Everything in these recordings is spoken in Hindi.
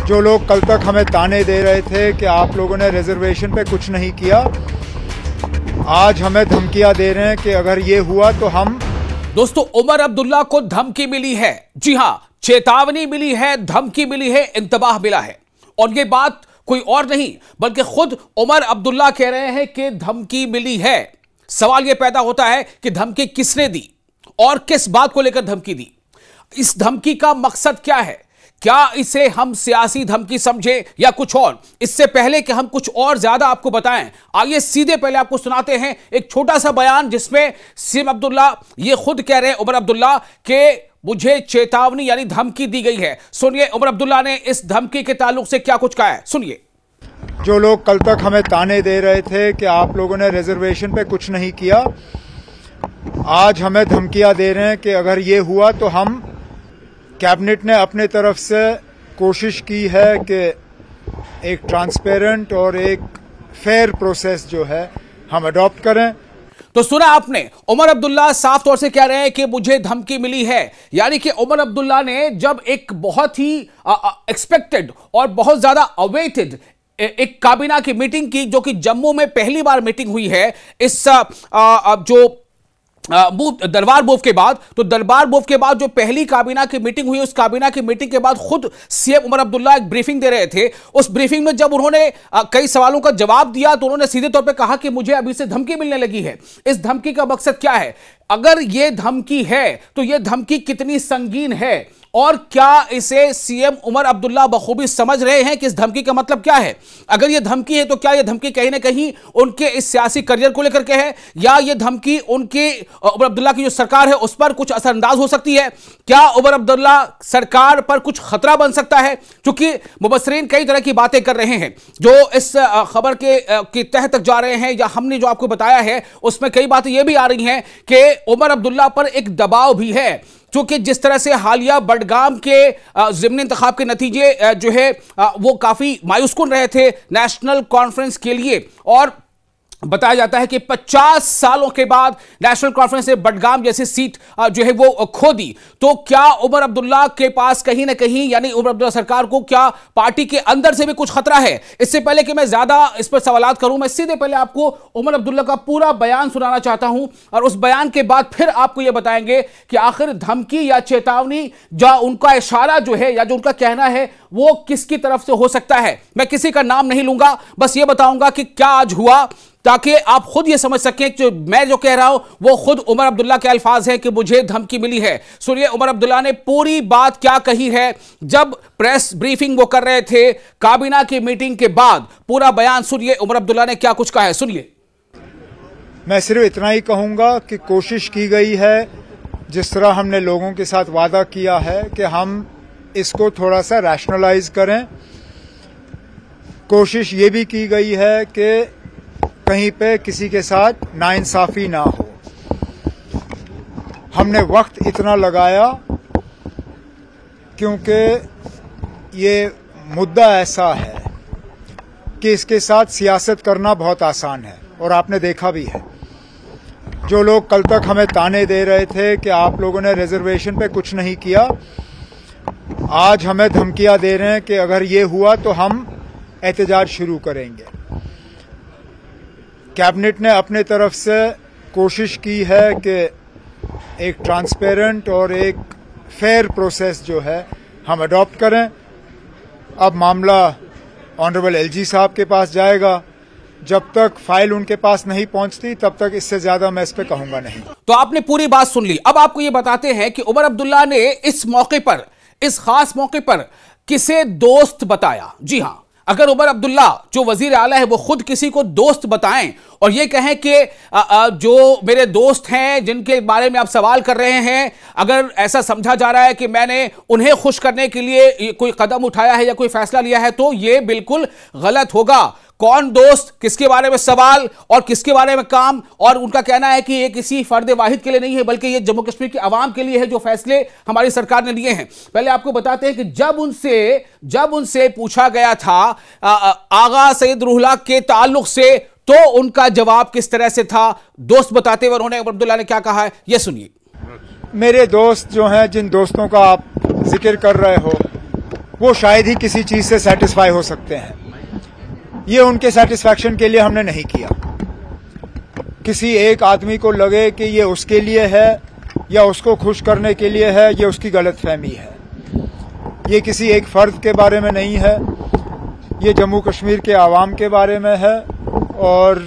जो लोग कल तक हमें ताने दे रहे थे कि आप लोगों ने रिजर्वेशन पे कुछ नहीं किया, आज हमें धमकियां दे रहे हैं कि अगर ये हुआ तो हम। दोस्तों, उमर अब्दुल्ला को धमकी मिली है। जी हां, चेतावनी मिली है, धमकी मिली है, इंतबाह मिला है। और ये बात कोई और नहीं बल्कि खुद उमर अब्दुल्ला कह रहे हैं कि धमकी मिली है। सवाल यह पैदा होता है कि धमकी किसने दी और किस बात को लेकर धमकी दी। इस धमकी का मकसद क्या है? क्या इसे हम सियासी धमकी समझे या कुछ और? इससे पहले कि हम कुछ और ज्यादा आपको बताएं, आइए सीधे पहले आपको सुनाते हैं एक छोटा सा बयान जिसमें सीएम अब्दुल्ला ये खुद कह रहे हैं, उमर अब्दुल्ला, कि मुझे चेतावनी यानी धमकी दी गई है। सुनिए उमर अब्दुल्ला ने इस धमकी के ताल्लुक से क्या कुछ कहा है, सुनिए। जो लोग कल तक हमें ताने दे रहे थे कि आप लोगों ने रिजर्वेशन पे कुछ नहीं किया, आज हमें धमकियां दे रहे हैं कि अगर ये हुआ तो हम। कैबिनेट ने अपने तरफ से कोशिश की है कि एक ट्रांसपेरेंट और एक फेयर प्रोसेस जो है हम अडॉप्ट करें। तो सुना आपने, उमर अब्दुल्ला साफ तौर से कह रहे हैं कि मुझे धमकी मिली है। यानी कि उमर अब्दुल्ला ने जब एक बहुत ही एक्सपेक्टेड और बहुत ज्यादा अवेटेड एक काबीना की मीटिंग की, जो कि जम्मू में पहली बार मीटिंग हुई है इस जो दरबार मूव के बाद, तो दरबार मूव के बाद जो पहली काबीना की मीटिंग हुई, उस काबीना की मीटिंग के बाद खुद सीएम उमर अब्दुल्ला एक ब्रीफिंग दे रहे थे। उस ब्रीफिंग में जब उन्होंने कई सवालों का जवाब दिया तो उन्होंने सीधे तौर पे कहा कि मुझे अभी से धमकी मिलने लगी है। इस धमकी का मकसद क्या है? अगर यह धमकी है तो यह धमकी कितनी संगीन है और क्या इसे सीएम उमर अब्दुल्ला बखूबी समझ रहे हैं कि इस धमकी का मतलब क्या है? अगर यह धमकी है तो क्या यह धमकी कहीं ना कहीं उनके इस सियासी करियर को लेकर के है, या यह धमकी उनके उमर अब्दुल्ला की जो सरकार है उस पर कुछ असरअंदाज हो सकती है? क्या उमर अब्दुल्ला सरकार पर कुछ खतरा बन सकता है? क्योंकि मुबस्सिरीन कई तरह की बातें कर रहे हैं जो इस खबर के तह तक जा रहे हैं, या हमने जो आपको बताया है उसमें कई बातें यह भी आ रही हैं कि उमर अब्दुल्ला पर एक दबाव भी है, क्योंकि जिस तरह से हालिया बडगाम के ज़िमनी इंतखाब के नतीजे जो है वो काफ़ी मायूसकुन रहे थे नेशनल कॉन्फ्रेंस के लिए, और बताया जाता है कि 50 सालों के बाद नेशनल कॉन्फ्रेंस ने बडगाम जैसी सीट जो है वो खो दी। तो क्या उमर अब्दुल्ला के पास कहीं ना कहीं, यानी उमर अब्दुल्ला सरकार को क्या पार्टी के अंदर से भी कुछ खतरा है? इससे पहले कि मैं ज्यादा इस पर सवालात करूं, मैं सीधे पहले आपको उमर अब्दुल्ला का पूरा बयान सुनाना चाहता हूं और उस बयान के बाद फिर आपको यह बताएंगे कि आखिर धमकी या चेतावनी, जो उनका इशारा जो है या जो उनका कहना है वो किसकी तरफ से हो सकता है। मैं किसी का नाम नहीं लूंगा, बस ये बताऊंगा कि क्या आज हुआ, ताकि आप खुद ये समझ सकें कि मैं जो कह रहा हूं वो खुद उमर अब्दुल्ला के अल्फाज हैं कि मुझे धमकी मिली है। सुनिए उमर अब्दुल्ला ने पूरी बात क्या कही है जब प्रेस ब्रीफिंग वो कर रहे थे काबीना की मीटिंग के बाद। पूरा बयान सुनिए, उमर अब्दुल्ला ने क्या कुछ कहा है, सुनिए। मैं सिर्फ इतना ही कहूंगा कि कोशिश की गई है, जिस तरह हमने लोगों के साथ वादा किया है कि हम इसको थोड़ा सा रैशनलाइज करें। कोशिश ये भी की गई है कि कहीं पे किसी के साथ नाइंसाफी ना हो। हमने वक्त इतना लगाया क्योंकि ये मुद्दा ऐसा है कि इसके साथ सियासत करना बहुत आसान है, और आपने देखा भी है। जो लोग कल तक हमें ताने दे रहे थे कि आप लोगों ने रिजर्वेशन पे कुछ नहीं किया, आज हमें धमकियां दे रहे हैं कि अगर ये हुआ तो हम एहतजाज शुरू करेंगे। कैबिनेट ने अपने तरफ से कोशिश की है कि एक ट्रांसपेरेंट और एक फेयर प्रोसेस जो है हम अडॉप्ट करें। अब मामला ऑनरेबल एलजी साहब के पास जाएगा। जब तक फाइल उनके पास नहीं पहुंचती तब तक इससे ज्यादा मैं इस पे कहूंगा नहीं। तो आपने पूरी बात सुन ली। अब आपको ये बताते हैं कि उमर अब्दुल्ला ने इस मौके पर, इस खास मौके पर किसे दोस्त बताया। जी हां, अगर उमर अब्दुल्ला जो वजीर आला है वो खुद किसी को दोस्त बताएं और ये कहें कि जो मेरे दोस्त हैं जिनके बारे में आप सवाल कर रहे हैं, अगर ऐसा समझा जा रहा है कि मैंने उन्हें खुश करने के लिए कोई कदम उठाया है या कोई फैसला लिया है, तो ये बिल्कुल गलत होगा। कौन दोस्त, किसके बारे में सवाल और किसके बारे में काम, और उनका कहना है कि ये किसी फर्द वाहिद के लिए नहीं है बल्कि ये जम्मू कश्मीर की आवाम के लिए है जो फैसले हमारी सरकार ने लिए हैं। पहले आपको बताते हैं कि जब उनसे पूछा गया था आगा सैयद रूहुल्लाह के ताल्लुक से, तो उनका जवाब किस तरह से था दोस्त बताते हुए उन्होंने उमर अब्दुल्ला ने क्या कहा है, ये सुनिए। मेरे दोस्त जो हैं, जिन दोस्तों का आप जिक्र कर रहे हो, वो शायद ही किसी चीज से सेटिस्फाई हो सकते हैं। ये उनके सेटिस्फैक्शन के लिए हमने नहीं किया। किसी एक आदमी को लगे कि ये उसके लिए है या उसको खुश करने के लिए है, ये उसकी गलतफहमी है। ये किसी एक फर्द के बारे में नहीं है, ये जम्मू कश्मीर के आवाम के बारे में है और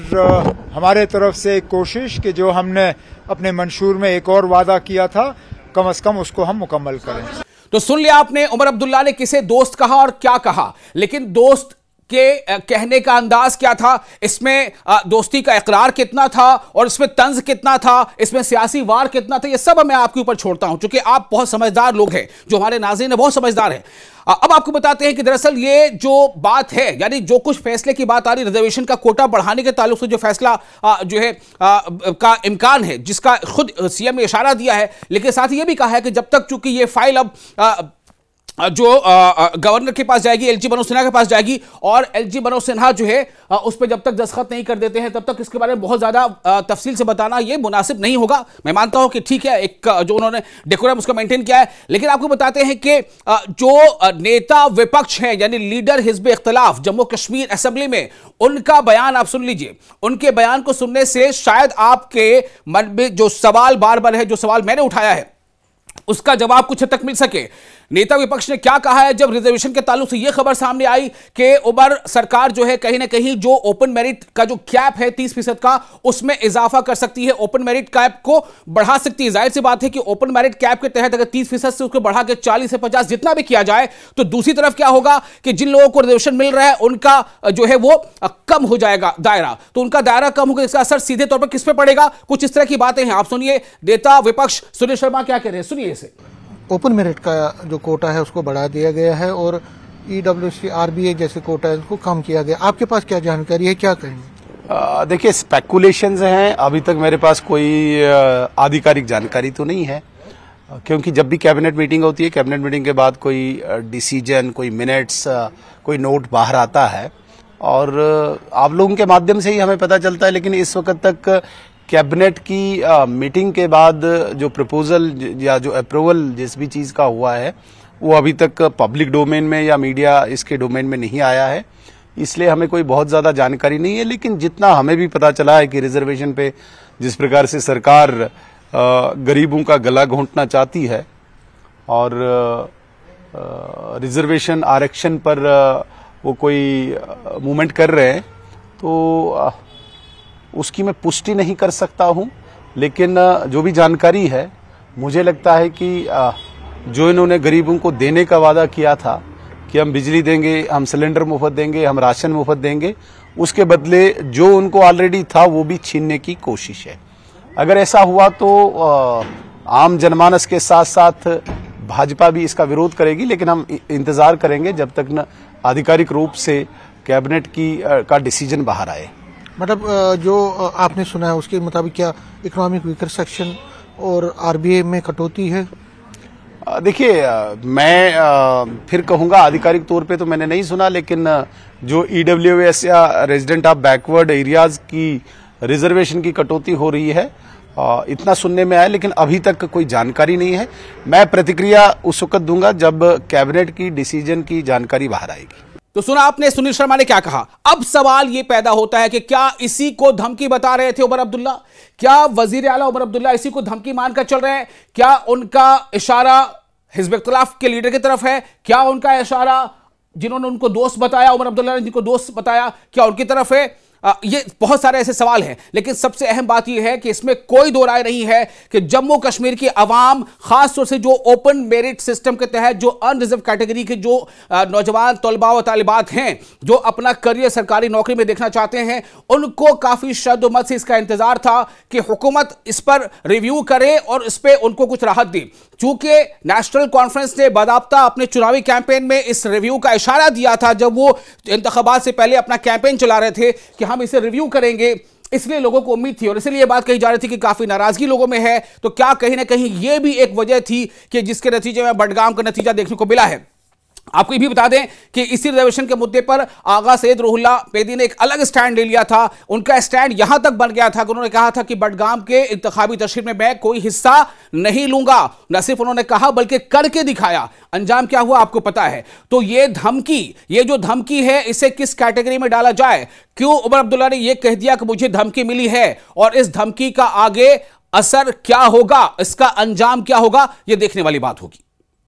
हमारे तरफ से एक कोशिश कि जो हमने अपने मंशूर में एक और वादा किया था, कम से कम उसको हम मुकम्मल करें। तो सुन लिया आपने उमर अब्दुल्ला ने किसे दोस्त कहा और क्या कहा, लेकिन दोस्त के कहने का अंदाज क्या था, इसमें दोस्ती का इकरार कितना था और इसमें तंज कितना था, इसमें सियासी वार कितना था, ये सब मैं आपके ऊपर छोड़ता हूं, क्योंकि आप बहुत समझदार लोग हैं, जो हमारे नाज़रीन है बहुत समझदार हैं। अब आपको बताते हैं कि दरअसल ये जो बात है, यानी जो कुछ फैसले की बात आ रही, रिजर्वेशन का कोटा बढ़ाने के ताल्लुक से जो फैसला जो है का इम्कान है, जिसका खुद सीएम ने इशारा दिया है, लेकिन साथ ही ये भी कहा है कि जब तक चूंकि ये फाइल अब जो गवर्नर के पास जाएगी, एलजी मनोज सिन्हा के पास जाएगी और एलजी मनोज सिन्हा जो है उस पर जब तक दस्तखत नहीं कर देते हैं तब तक इसके बारे में बहुत ज्यादा तफसील से बताना ये मुनासिब नहीं होगा। मैं मानता हूं कि ठीक है, एक जो उन्होंने डेकोरम उसका मेंटेन किया है, लेकिन आपको बताते हैं कि जो नेता विपक्ष हैं, यानी लीडर हिज़्ब इख्तिलाफ जम्मू कश्मीर असेंबली में, उनका बयान आप सुन लीजिए। उनके बयान को सुनने से शायद आपके मन में जो सवाल बार बार है, जो सवाल मैंने उठाया है, उसका जवाब कुछ हद तक मिल सके। नेता विपक्ष ने क्या कहा है जब रिजर्वेशन के ताल्लुक से यह खबर सामने आई कि उमर सरकार जो है कहीं ना कहीं जो ओपन मेरिट का जो कैप है 30% का, उसमें इजाफा कर सकती है, ओपन मेरिट कैप को बढ़ा सकती है। जाहिर सी बात है कि ओपन मेरिट कैप के तहत अगर 30% से उसको बढ़ा के 40 से 50 जितना भी किया जाए, तो दूसरी तरफ क्या होगा कि जिन लोगों को रिजर्वेशन मिल रहा है उनका जो है वो कम हो जाएगा दायरा, तो उनका दायरा कम होगा, इसका असर सीधे तौर पर किस पे पड़ेगा, कुछ इस तरह की बातें हैं। आप सुनिए नेता विपक्ष सुनील शर्मा क्या कह रहे हैं, सुनिए इसे। ओपन मेरिट का जो कोटा है उसको बढ़ा दिया गया है और ईडब्ल्यूसी आरबीए जैसे कोटा है उसको कम किया गया। आपके पास क्या जानकारी है, क्या कहेंगे? देखिए, स्पेकुलेशंस हैं, अभी तक मेरे पास कोई आधिकारिक जानकारी तो नहीं है, क्योंकि जब भी कैबिनेट मीटिंग होती है, कैबिनेट मीटिंग के बाद कोई डिसीजन, कोई मिनट्स, कोई नोट बाहर आता है और आप लोगों के माध्यम से ही हमें पता चलता है। लेकिन इस वक्त तक कैबिनेट की मीटिंग के बाद जो प्रपोजल या जो अप्रूवल जिस भी चीज का हुआ है वो अभी तक पब्लिक डोमेन में या मीडिया इसके डोमेन में नहीं आया है, इसलिए हमें कोई बहुत ज्यादा जानकारी नहीं है। लेकिन जितना हमें भी पता चला है कि रिजर्वेशन पे जिस प्रकार से सरकार गरीबों का गला घोंटना चाहती है और रिजर्वेशन आरक्षण पर वो कोई मूवमेंट कर रहे हैं, तो उसकी मैं पुष्टि नहीं कर सकता हूं। लेकिन जो भी जानकारी है, मुझे लगता है कि जो इन्होंने गरीबों को देने का वादा किया था कि हम बिजली देंगे, हम सिलेंडर मुफ्त देंगे, हम राशन मुफ्त देंगे, उसके बदले जो उनको ऑलरेडी था वो भी छीनने की कोशिश है। अगर ऐसा हुआ तो आम जनमानस के साथ साथ भाजपा भी इसका विरोध करेगी, लेकिन हम इंतजार करेंगे जब तक न आधिकारिक रूप से कैबिनेट का डिसीजन बाहर आए। मतलब जो आपने सुना है उसके मुताबिक क्या इकोनॉमिक वीकर सेक्शन और आरबीए में कटौती है? देखिए, मैं फिर कहूंगा आधिकारिक तौर पे तो मैंने नहीं सुना, लेकिन जो ईडब्ल्यूएस या रेजिडेंट ऑफ बैकवर्ड एरियाज की रिजर्वेशन की कटौती हो रही है, इतना सुनने में आया, लेकिन अभी तक कोई जानकारी नहीं है। मैं प्रतिक्रिया उस वक्त दूंगा जब कैबिनेट की डिसीजन की जानकारी बाहर आएगी। तो सुना आपने सुनील शर्मा ने क्या कहा। अब सवाल यह पैदा होता है कि क्या इसी को धमकी बता रहे थे उमर अब्दुल्ला? क्या वजीर आला उमर अब्दुल्ला इसी को धमकी मानकर चल रहे हैं? क्या उनका इशारा हिज़्ब इख्तिलाफ के लीडर की तरफ है? क्या उनका इशारा जिन्होंने उनको दोस्त बताया, उमर अब्दुल्ला ने जिनको दोस्त बताया, क्या उनकी तरफ है? ये बहुत सारे ऐसे सवाल हैं, लेकिन सबसे अहम बात यह है कि इसमें कोई दो राय नहीं है कि जम्मू कश्मीर की आवाम, खासतौर से जो ओपन मेरिट सिस्टम के तहत जो अनरिजर्व कैटेगरी के जो नौजवान तलबा व तालिबात हैं, जो अपना करियर सरकारी नौकरी में देखना चाहते हैं, उनको काफी शद्दोमत से इसका इंतजार था कि हुकूमत इस पर रिव्यू करे और इस पर उनको कुछ राहत दी। चूंकि नेशनल कॉन्फ्रेंस ने बाकायदा अपने चुनावी कैंपेन में इस रिव्यू का इशारा दिया था, जब वो इंतखाबात से पहले अपना कैंपेन चला रहे थे कि हम इसे रिव्यू करेंगे, इसलिए लोगों को उम्मीद थी और इसलिए यह बात कही जा रही थी कि काफी नाराजगी लोगों में है। तो क्या कहीं ना कहीं यह भी एक वजह थी कि जिसके नतीजे में बडगाम का नतीजा देखने को मिला है। आपको ये भी बता दें कि इसी रिजर्वेशन के मुद्दे पर आगा सैयद रूहुल्लाह पेदी ने एक अलग स्टैंड ले लिया था। उनका स्टैंड यहां तक बन गया था कि उन्होंने कहा था कि बडगाम के इंतखाबी तशरीह में मैं कोई हिस्सा नहीं लूंगा। न सिर्फ उन्होंने कहा बल्कि करके दिखाया। अंजाम क्या हुआ आपको पता है। तो ये जो धमकी है, इसे किस कैटेगरी में डाला जाए? क्यों उमर अब्दुल्ला ने यह कह दिया कि मुझे धमकी मिली है, और इस धमकी का आगे असर क्या होगा, इसका अंजाम क्या होगा, यह देखने वाली बात होगी।